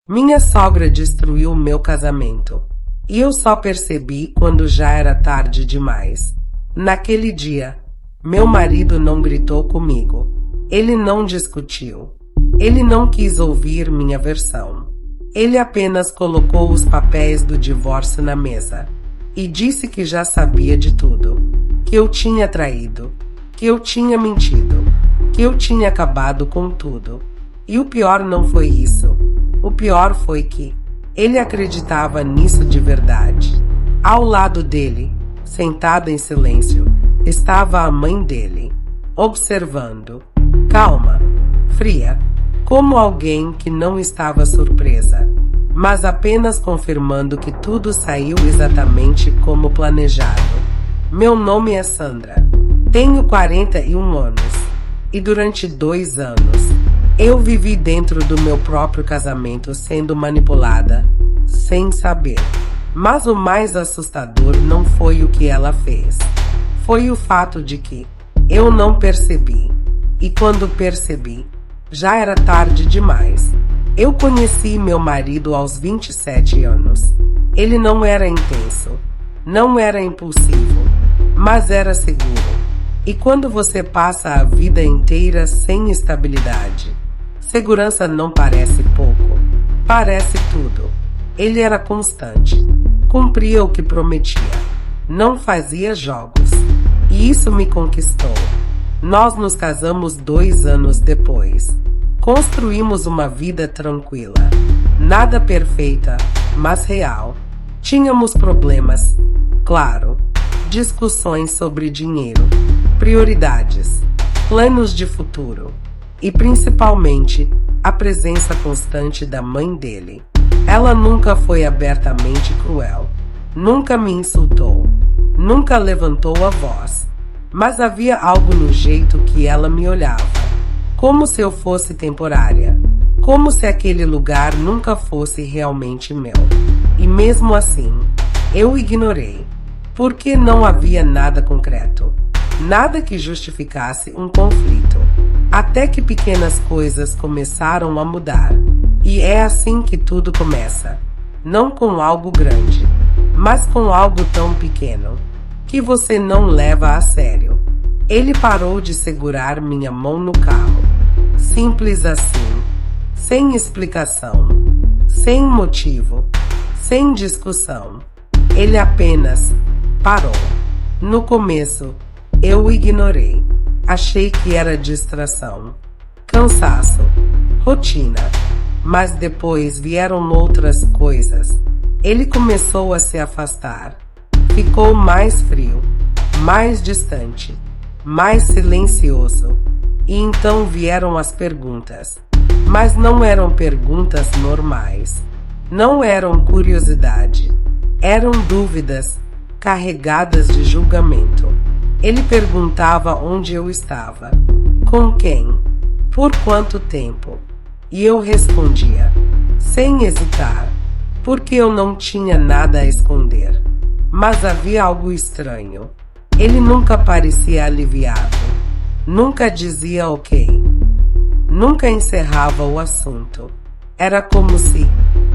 Minha sogra destruiu meu casamento. E eu só percebi quando já era tarde demais. Naquele dia, meu marido não gritou comigo. Ele não discutiu. Ele não quis ouvir minha versão. Ele apenas colocou os papéis do divórcio na mesa e disse que já sabia de tudo. Que eu tinha traído, que eu tinha mentido, que eu tinha acabado com tudo. E o pior não foi isso. O pior foi que ele acreditava nisso de verdade. Ao lado dele, sentada em silêncio, estava a mãe dele, observando, calma, fria, como alguém que não estava surpresa, mas apenas confirmando que tudo saiu exatamente como planejado. Meu nome é Sandra. Tenho 41 anos. E durante 2 anos, eu vivi dentro do meu próprio casamento sendo manipulada, sem saber. Mas o mais assustador não foi o que ela fez. Foi o fato de que eu não percebi. E quando percebi, já era tarde demais. Eu conheci meu marido aos 27 anos. Ele não era intenso, não era impulsivo, mas era seguro. E quando você passa a vida inteira sem estabilidade, segurança não parece pouco, parece tudo. Ele era constante, cumpria o que prometia, não fazia jogos. E isso me conquistou. Nós nos casamos 2 anos depois. Construímos uma vida tranquila, nada perfeita, mas real. Tínhamos problemas, claro, discussões sobre dinheiro, prioridades, planos de futuro e principalmente a presença constante da mãe dele. Ela nunca foi abertamente cruel, nunca me insultou, nunca levantou a voz, mas havia algo no jeito que ela me olhava, como se eu fosse temporária, como se aquele lugar nunca fosse realmente meu. E mesmo assim, eu ignorei, porque não havia nada concreto, nada que justificasse um conflito. Até que pequenas coisas começaram a mudar. E é assim que tudo começa. Não com algo grande, mas com algo tão pequeno que você não leva a sério. Ele parou de segurar minha mão no carro. Simples assim. Sem explicação. Sem motivo. Sem discussão. Ele apenas parou. No começo, eu ignorei. Achei que era distração, cansaço, rotina. Mas depois vieram outras coisas. Ele começou a se afastar. Ficou mais frio, mais distante, mais silencioso. E então vieram as perguntas. Mas não eram perguntas normais. Não eram curiosidade. Eram dúvidas carregadas de julgamento. Ele perguntava onde eu estava, com quem, por quanto tempo. E eu respondia, sem hesitar, porque eu não tinha nada a esconder. Mas havia algo estranho. Ele nunca parecia aliviado, nunca dizia ok, nunca encerrava o assunto. Era como se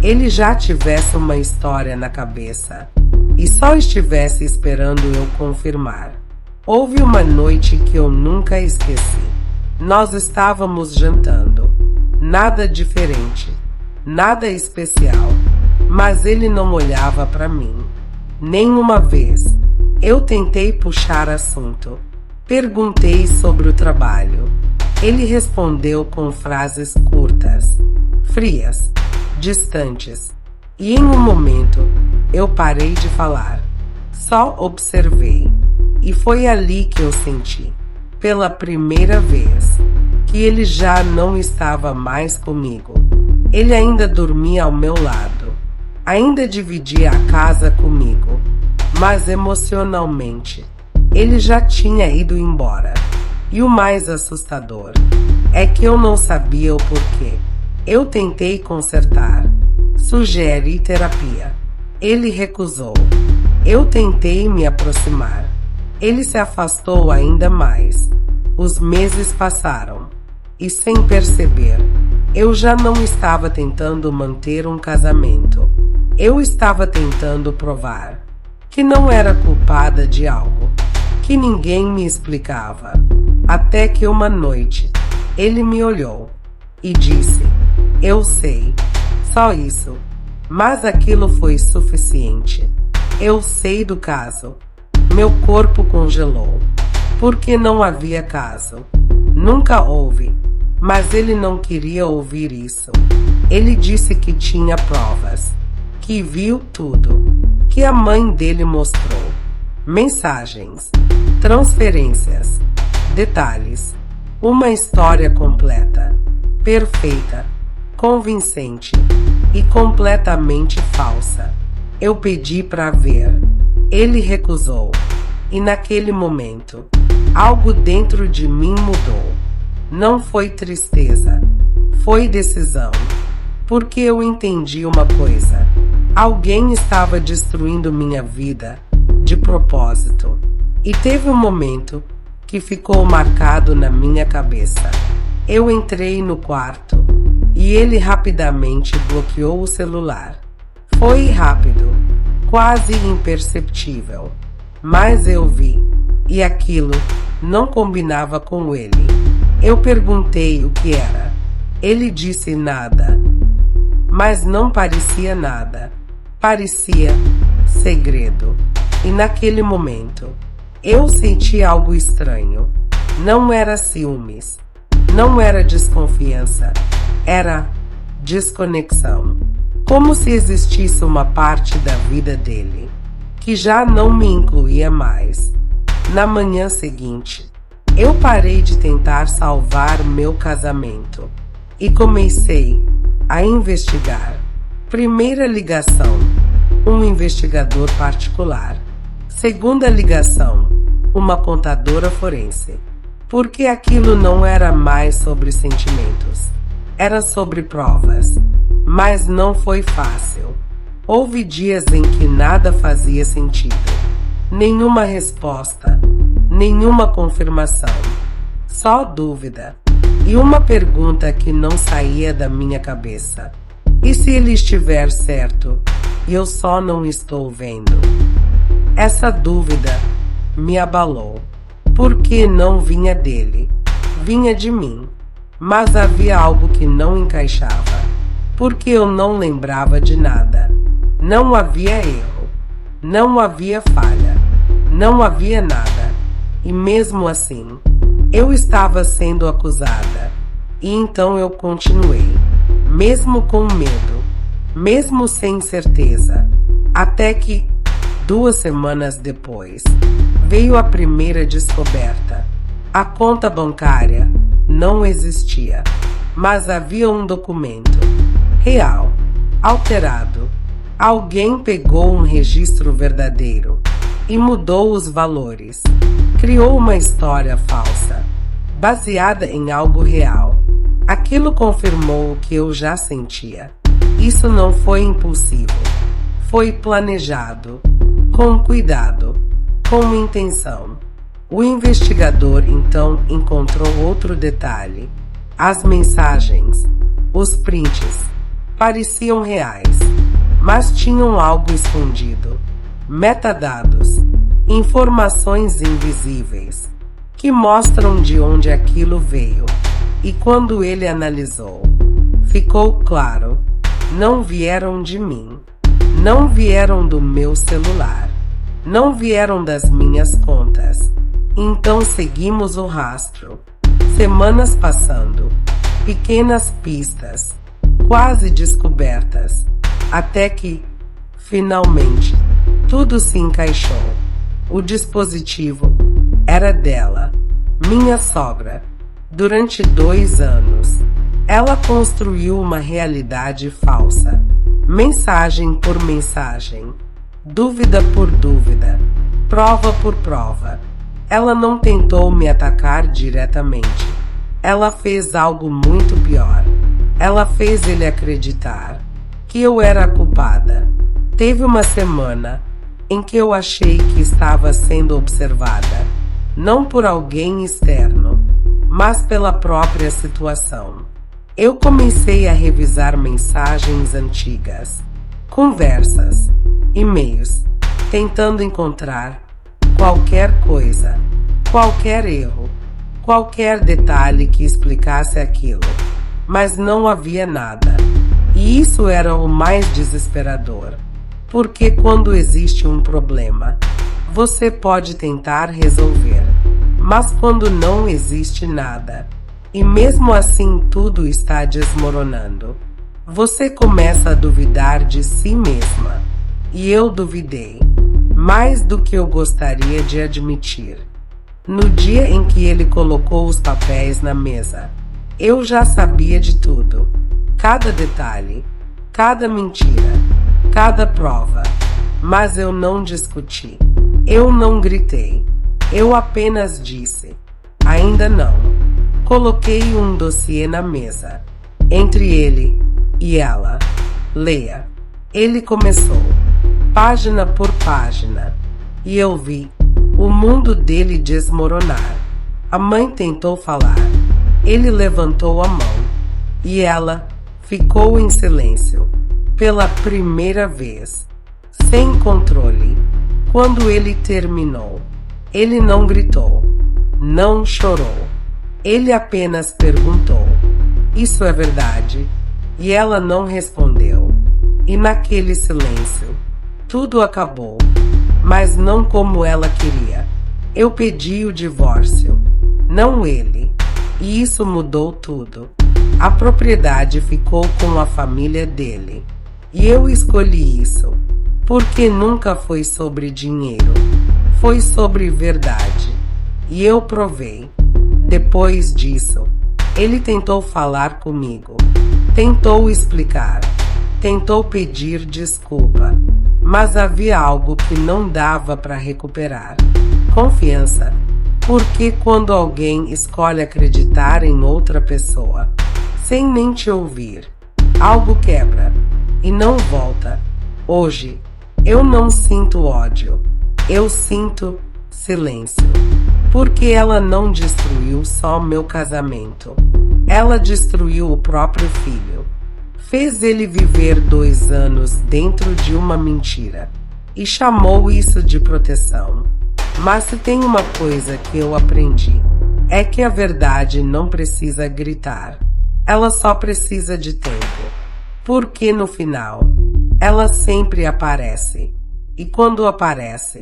ele já tivesse uma história na cabeça e só estivesse esperando eu confirmar. Houve uma noite que eu nunca esqueci. Nós estávamos jantando. Nada diferente, nada especial, mas ele não olhava para mim. Nenhuma vez. Eu tentei puxar assunto. Perguntei sobre o trabalho. Ele respondeu com frases curtas, frias, distantes. E em um momento, eu parei de falar. Só observei. E foi ali que eu senti, pela primeira vez, que ele já não estava mais comigo. Ele ainda dormia ao meu lado, ainda dividia a casa comigo, mas emocionalmente, ele já tinha ido embora. E o mais assustador é que eu não sabia o porquê. Eu tentei consertar, sugeri terapia. Ele recusou. Eu tentei me aproximar. Ele se afastou ainda mais. Os meses passaram. E sem perceber, Eu já não estava tentando manter um casamento. Eu estava tentando provar que não era culpada de algo que ninguém me explicava. Até que uma noite, ele me olhou e disse: "Eu sei, só isso." Mas aquilo foi suficiente. Eu sei do caso. Meu corpo congelou. Porque não havia caso. Nunca houve. Mas ele não queria ouvir isso. Ele disse que tinha provas. Que viu tudo. Que a mãe dele mostrou. Mensagens. Transferências. Detalhes. Uma história completa. Perfeita. Convincente. E completamente falsa. Eu pedi para ver. Ele recusou. E naquele momento, algo dentro de mim mudou. Não foi tristeza. Foi decisão. Porque eu entendi uma coisa. Alguém estava destruindo minha vida de propósito. E teve um momento que ficou marcado na minha cabeça. Eu entrei no quarto e ele rapidamente bloqueou o celular. Foi rápido, quase imperceptível, mas eu vi, e aquilo não combinava com ele. Eu perguntei o que era. Ele disse nada, mas não parecia nada. Parecia segredo. E naquele momento, eu senti algo estranho. Não era ciúmes, não era desconfiança, era desconexão. Como se existisse uma parte da vida dele que já não me incluía mais. Na manhã seguinte, eu parei de tentar salvar meu casamento e comecei a investigar. Primeira ligação, um investigador particular. Segunda ligação, uma contadora forense. Porque aquilo não era mais sobre sentimentos, era sobre provas. Mas não foi fácil. Houve dias em que nada fazia sentido. Nenhuma resposta, nenhuma confirmação. Só dúvida. E uma pergunta que não saía da minha cabeça. E se ele estiver certo e eu só não estou vendo? Essa dúvida me abalou. Porque não vinha dele, vinha de mim. Mas havia algo que não encaixava. Porque eu não lembrava de nada. Não havia erro. Não havia falha. Não havia nada. E mesmo assim, eu estava sendo acusada. E então eu continuei. Mesmo com medo. Mesmo sem certeza. Até que, 2 semanas depois, veio a primeira descoberta. A conta bancária não existia. Mas havia um documento real, alterado. Alguém pegou um registro verdadeiro e mudou os valores. Criou uma história falsa, baseada em algo real. Aquilo confirmou o que eu já sentia. Isso não foi impulsivo. Foi planejado, com cuidado, com intenção. O investigador então encontrou outro detalhe. As mensagens, os prints, pareciam reais, mas tinham algo escondido. Metadados, informações invisíveis, que mostram de onde aquilo veio. E quando ele analisou, ficou claro, não vieram de mim, não vieram do meu celular, não vieram das minhas contas. Então seguimos o rastro. Semanas passando, pequenas pistas, quase descobertas, até que, finalmente, tudo se encaixou. O dispositivo era dela, minha sogra. Durante 2 anos, ela construiu uma realidade falsa, mensagem por mensagem, dúvida por dúvida, prova por prova. Ela não tentou me atacar diretamente. Ela fez algo muito pior. Ela fez ele acreditar que eu era a culpada. Teve uma semana em que eu achei que estava sendo observada, não por alguém externo, mas pela própria situação. Eu comecei a revisar mensagens antigas, conversas, e-mails, tentando encontrar qualquer coisa, qualquer erro, qualquer detalhe que explicasse aquilo, mas não havia nada. E isso era o mais desesperador, porque quando existe um problema, você pode tentar resolver, mas quando não existe nada, e mesmo assim tudo está desmoronando, você começa a duvidar de si mesma. E eu duvidei, mais do que eu gostaria de admitir. No dia em que ele colocou os papéis na mesa, eu já sabia de tudo. Cada detalhe, cada mentira, cada prova. Mas eu não discuti. Eu não gritei. Eu apenas disse: ainda não. Coloquei um dossiê na mesa, entre ele e ela. Leia. Ele começou, página por página, e eu vi o mundo dele desmoronar. A mãe tentou falar. Ele levantou a mão, e ela ficou em silêncio, pela primeira vez, sem controle. Quando ele terminou, ele não gritou, não chorou. Ele apenas perguntou: isso é verdade? E ela não respondeu. E naquele silêncio, tudo acabou, mas não como ela queria. Eu pedi o divórcio, não ele, e isso mudou tudo. A propriedade ficou com a família dele, e eu escolhi isso, porque nunca foi sobre dinheiro, foi sobre verdade, e eu provei. Depois disso, ele tentou falar comigo, tentou explicar, tentou pedir desculpa, mas havia algo que não dava para recuperar: confiança. Porque quando alguém escolhe acreditar em outra pessoa, sem nem te ouvir, algo quebra e não volta. Hoje, eu não sinto ódio, eu sinto silêncio. Porque ela não destruiu só meu casamento, ela destruiu o próprio filho. Fez ele viver 2 anos dentro de uma mentira e chamou isso de proteção. Mas se tem uma coisa que eu aprendi, é que a verdade não precisa gritar, ela só precisa de tempo. Porque no final, ela sempre aparece. E quando aparece,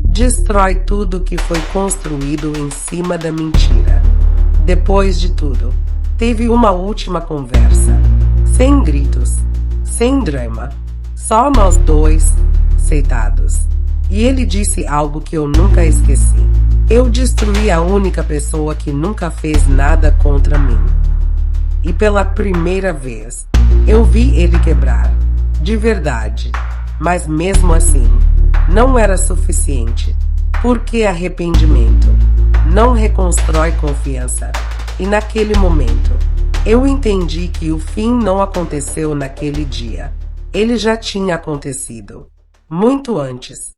destrói tudo que foi construído em cima da mentira. Depois de tudo, teve uma última conversa. Sem gritos, sem drama, só nós dois, sentados. E ele disse algo que eu nunca esqueci. Eu destruí a única pessoa que nunca fez nada contra mim. E pela primeira vez, eu vi ele quebrar, de verdade. Mas mesmo assim, não era suficiente, porque arrependimento não reconstrói confiança. E naquele momento, eu entendi que o fim não aconteceu naquele dia. Ele já tinha acontecido, muito antes.